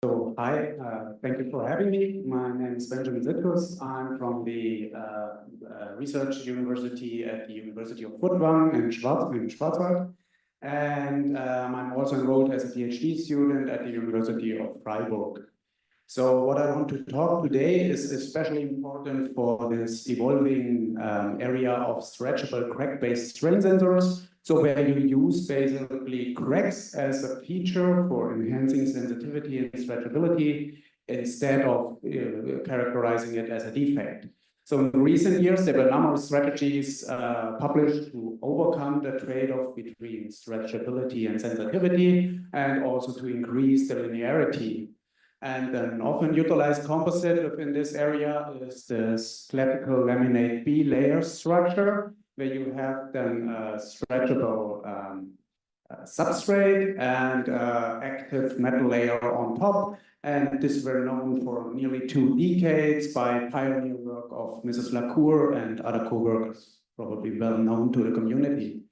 Hi, thank you for having me. My name is Benjamin Sittkus. I'm from the research university at the University of Furtwangen in Schwarzwald. And I'm also enrolled as a PhD student at the University of Freiburg. So what I want to talk today is especially important for this evolving area of stretchable crack-based strain sensors. So where you use basically cracks as a feature for enhancing sensitivity and stretchability instead of characterizing it as a defect. So in recent years, there were a number of strategies published to overcome the trade-off between stretchability and sensitivity, and also to increase the linearity. And an often utilized composite within this area is this classical laminate B layer structure, where you have then a stretchable substrate and active metal layer on top. And this were known for nearly 2 decades by pioneer work of Mrs. Lacour and other co-workers, probably well known to the community.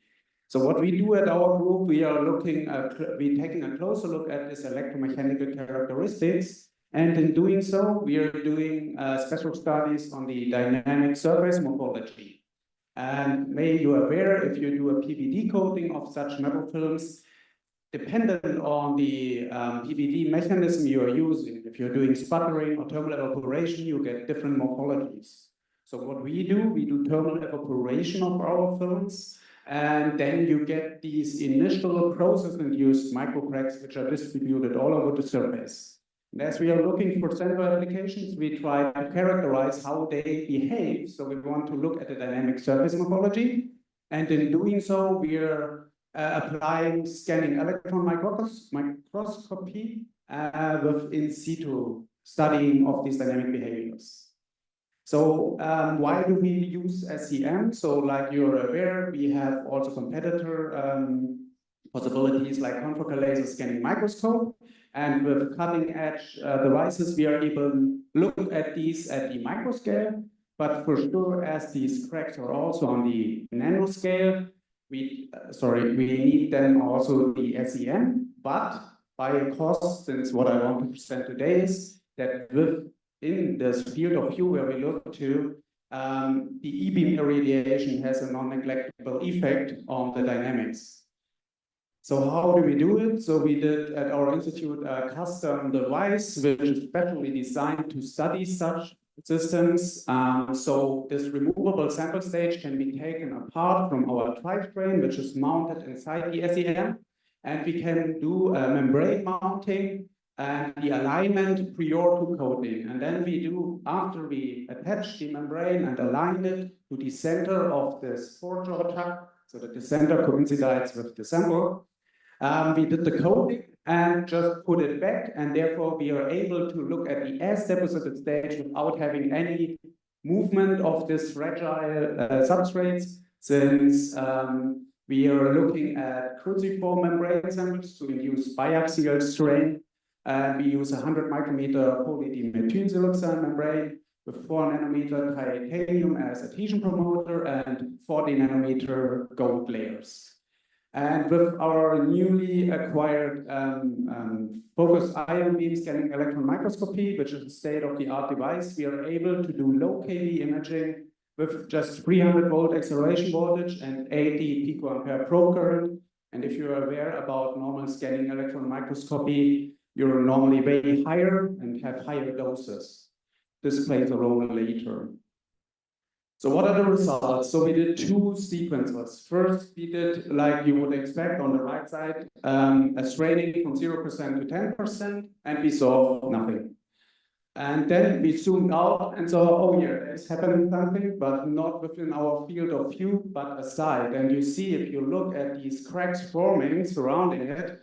So what we do at our group, we're taking a closer look at this electromechanical characteristics. And in doing so, we are doing special studies on the dynamic surface morphology. And may you are aware, if you do a PVD coating of such metal films, dependent on the PVD mechanism you are using, if you're doing sputtering or thermal evaporation, you get different morphologies. So what we do thermal evaporation of our films. And then you get these initial process-induced microcracks, which are distributed all over the surface. And as we are looking for sensor applications, we try to characterize how they behave. So we want to look at the dynamic surface morphology. And in doing so, we are applying scanning electron microscopy with in situ studying of these dynamic behaviors. So why do we use SEM? So like you're aware, we have also competitor possibilities like confocal laser scanning microscope. And with cutting edge devices, we are able to look at these at the microscale. But for sure, as these cracks are also on the nanoscale, we need then also the SEM. But by a cost, since what I want to present today is that in this field of view where we look to, the E-beam irradiation has a non-neglectable effect on the dynamics. So how do we do it? So we did at our institute a custom device, which is specially designed to study such systems. So this removable sample stage can be taken apart from our drivetrain, which is mounted inside the SEM. And we can do a membrane mounting and the alignment prior to coating. And then we do, after we attach the membrane and align it to the center of this four-jaw chuck, so that the center coincides with the sample, we did the coating and just put it back. And therefore, we are able to look at the as-deposited stage without having any movement of this fragile substrates, since we are looking at cruciform membrane samples to induce biaxial strain. We use 100 micrometer polydimethylsiloxane membrane with 4 nanometer titanium as adhesion promoter and 40 nanometer gold layers. And with our newly acquired focused ion beam scanning electron microscopy, which is a state-of-the-art device, we are able to do low KV imaging with just 300 volt acceleration voltage and 80 picoampere probe current. And if you're aware about normal scanning electron microscopy, you're normally way higher and have higher doses. This plays a role later. So what are the results? So we did 2 sequences. First, we did, like you would expect on the right side, a straining from 0% to 10%, and we saw nothing. And then we zoomed out and saw, oh yeah, there's happening something, but not within our field of view, but aside. And you see, if you look at these cracks forming surrounding it,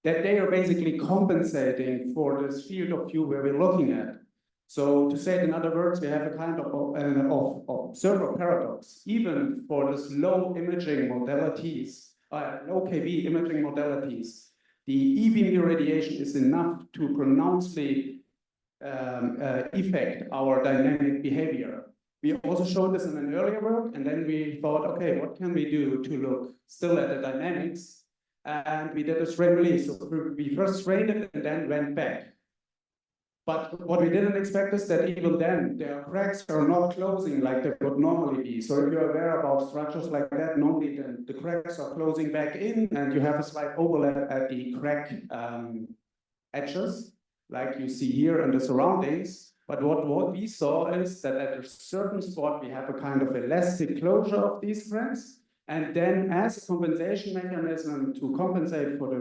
that they are basically compensating for this field of view where we're looking at. So to say it in other words, we have a kind of observer paradox. Even for this low imaging modalities, low KV imaging modalities, the E-beam irradiation is enough to pronouncedly affect our dynamic behavior. We also showed this in an earlier work, and then we thought, okay, what can we do to look still at the dynamics? And we did a strain release. So we first strained it and then went back. But what we didn't expect is that even then, their cracks are not closing like they would normally be. So if you're aware about structures like that, normally then the cracks are closing back in and you have a slight overlap at the crack edges, like you see here in the surroundings. But what we saw is that at a certain spot, we have a kind of elastic closure of these cracks. And then as a compensation mechanism to compensate for the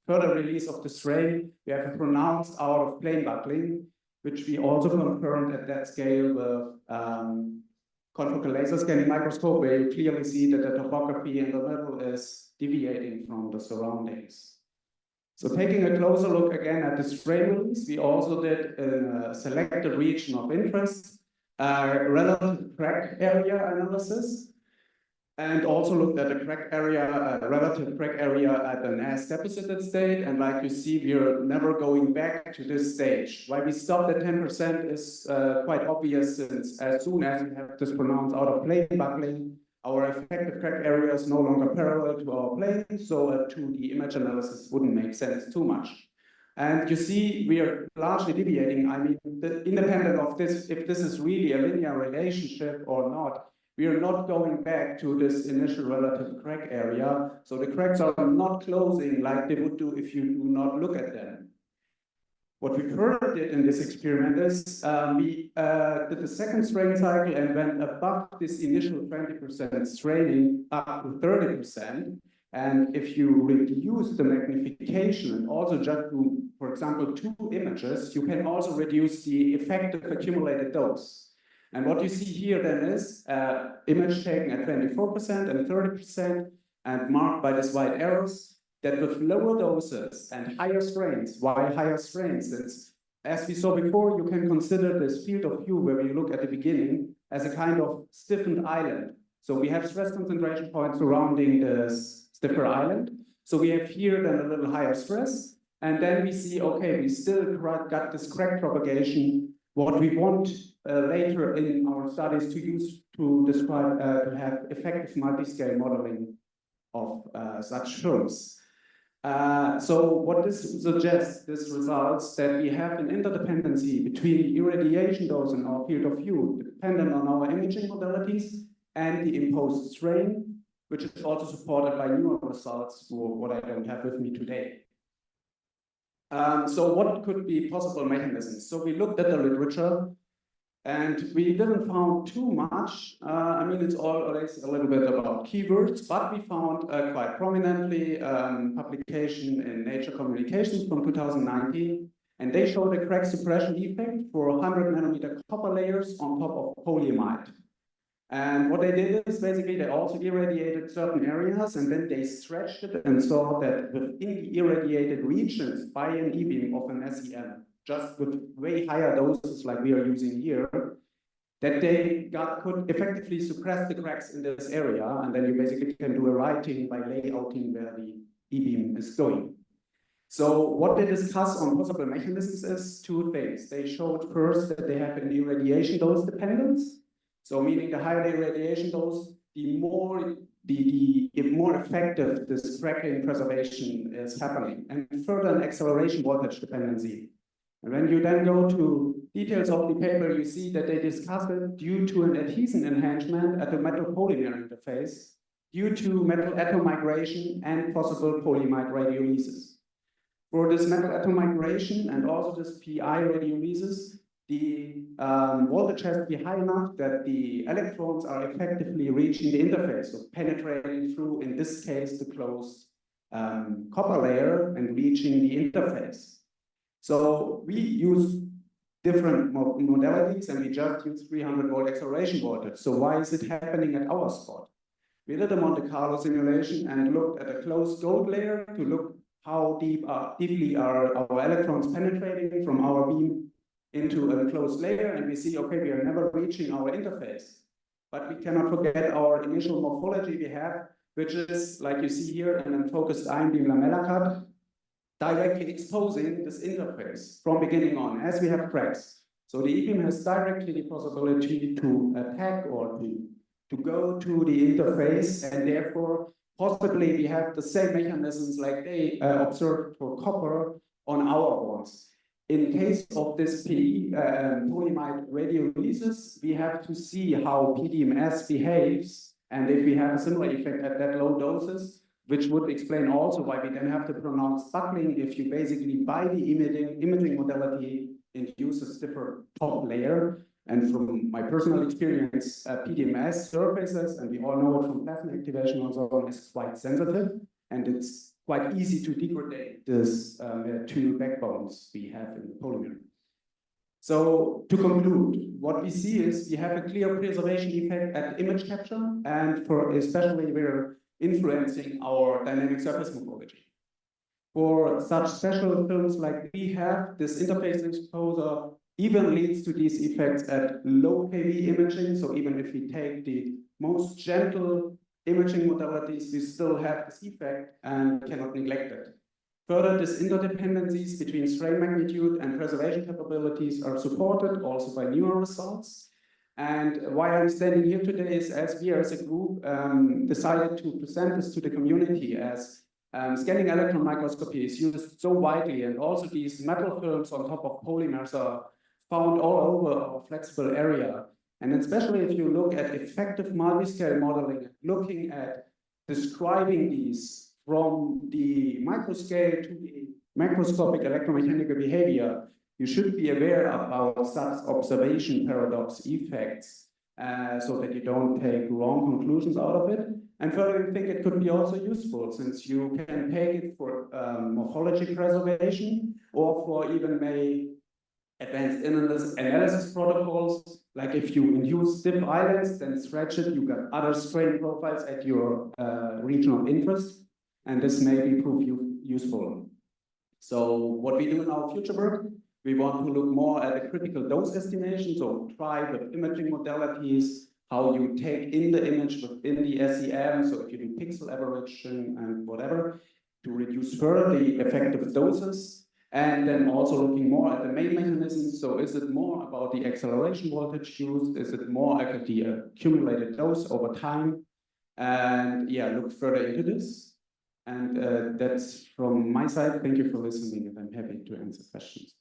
further release of the strain, we have a pronounced out of plane buckling, which we also confirmed at that scale with confocal laser scanning microscope, where you clearly see that the topography in the middle is deviating from the surroundings. So taking a closer look again at the strain release, we also did in a selected region of interest relative crack area analysis, and also looked at the crack area, relative crack area at an as deposited state. And like you see, we're never going back to this stage. Why we stopped at 10% is quite obvious, since as soon as we have this pronounced out of plane buckling, our effective crack area is no longer parallel to our plane, so a 2D image analysis wouldn't make sense too much. And you see, we are largely deviating. I mean, independent of this, if this is really a linear relationship or not, we are not going back to this initial relative crack area. So the cracks are not closing like they would do if you do not look at them. What we further did in this experiment is we did the second strain cycle and went above this initial 20% straining up to 30%. And if you reduce the magnification and also just do, for example, 2 images, you can also reduce the effective accumulated dose. And what you see here then is image taken at 24% and 30% and marked by these white arrows, that with lower doses and higher strains. Why higher strains? Since, as we saw before, you can consider this field of view where we look at the beginning as a kind of stiffened island. So we have stress concentration points surrounding this stiffer island. So we have here then a little higher stress. And then we see, okay, we still got this crack propagation. What we want later in our studies to use to describe, to have effective multi-scale modeling of such films. So what this suggests, this results that we have an interdependency between the irradiation dose in our field of view, dependent on our imaging modalities, and the imposed strain, which is also supported by newer results for what I don't have with me today. So what could be possible mechanisms? So we looked at the literature, and we didn't found too much. I mean, it's always a little bit about keywords, but we found quite prominently publication in Nature Communications from 2019, and they showed a crack suppression effect for 100 nanometer copper layers on top of polyamide. And what they did is basically they also irradiated certain areas, and then they stretched it and saw that within the irradiated regions by an E-beam of an SEM, just with way higher doses like we are using here, that they could effectively suppress the cracks in this area, and then you basically can do a writing by layouting where the E-beam is going. So what they discuss on possible mechanisms is 2 things. They showed first that they have an irradiation dose dependence. So meaning the higher the irradiation dose, the more effective this cracking preservation is happening, and further an acceleration voltage dependency. And when you then go to details of the paper, you see that they discuss it due to an adhesion enhancement at the metal polymer interface, due to metal atom migration and possible polyamide radiolysis. For this metal atom migration and also this PI radiolysis, the voltage has to be high enough that the electrons are effectively reaching the interface, so penetrating through, in this case, the closed copper layer and reaching the interface. So we use different modalities, and we just use 300 volt acceleration voltage. So why is it happening at our spot? We did a Monte Carlo simulation and looked at a closed gold layer to look how deeply are our electrons penetrating from our beam into a closed layer, and we see, okay, we are never reaching our interface. But we cannot forget our initial morphology we have, which is, like you see here, an unfocused ion beam lamella cut, directly exposing this interface from beginning on, as we have cracks. So the E-beam has directly the possibility to attack or to go to the interface, and therefore, possibly we have the same mechanisms like they observed for copper on our bonds. in case of this polyimide radiolysis, we have to see how PDMS behaves, and if we have a similar effect at that low doses, which would explain also why we then have to pronounce buckling if you basically, by the imaging modality, induces different top layer. And from my personal experience, PDMS surfaces, and we all know it from plasma activation and so on, is quite sensitive, and it's quite easy to degrade this two backbones we have in the polymer. So to conclude, what we see is we have a clear preservation effect at image capture, and for especially we're influencing our dynamic surface morphology. For such special films like we have, this interface exposure even leads to these effects at low kV imaging. So even if we take the most gentle imaging modalities, we still have this effect and cannot neglect it. Further, these interdependencies between strain magnitude and preservation capabilities are supported also by newer results. And why I'm standing here today is as we as a group decided to present this to the community, as scanning electron microscopy is used so widely, and also these metal films on top of polymers are found all over our flexible area. And especially if you look at effective multi-scale modeling, looking at describing these from the microscale to the macroscopic electromechanical behavior, you should be aware about such observation paradox effects so that you don't take wrong conclusions out of it. And further, I think it could be also useful, since you can take it for morphology preservation or for even advanced analysis protocols. Like if you induce stiff islands, then stretch it, you got other strain profiles at your region of interest, and this may prove useful. So what we do in our future work, we want to look more at the critical dose estimation, so try with imaging modalities, how you take in the image within the SEM, so if you do pixel aberration and whatever, to reduce further the effective doses. And then also looking more at the main mechanisms. So is it more about the acceleration voltage used? Is it more at the accumulated dose over time? And yeah, look further into this. And that's from my side. Thank you for listening, and I'm happy to answer questions.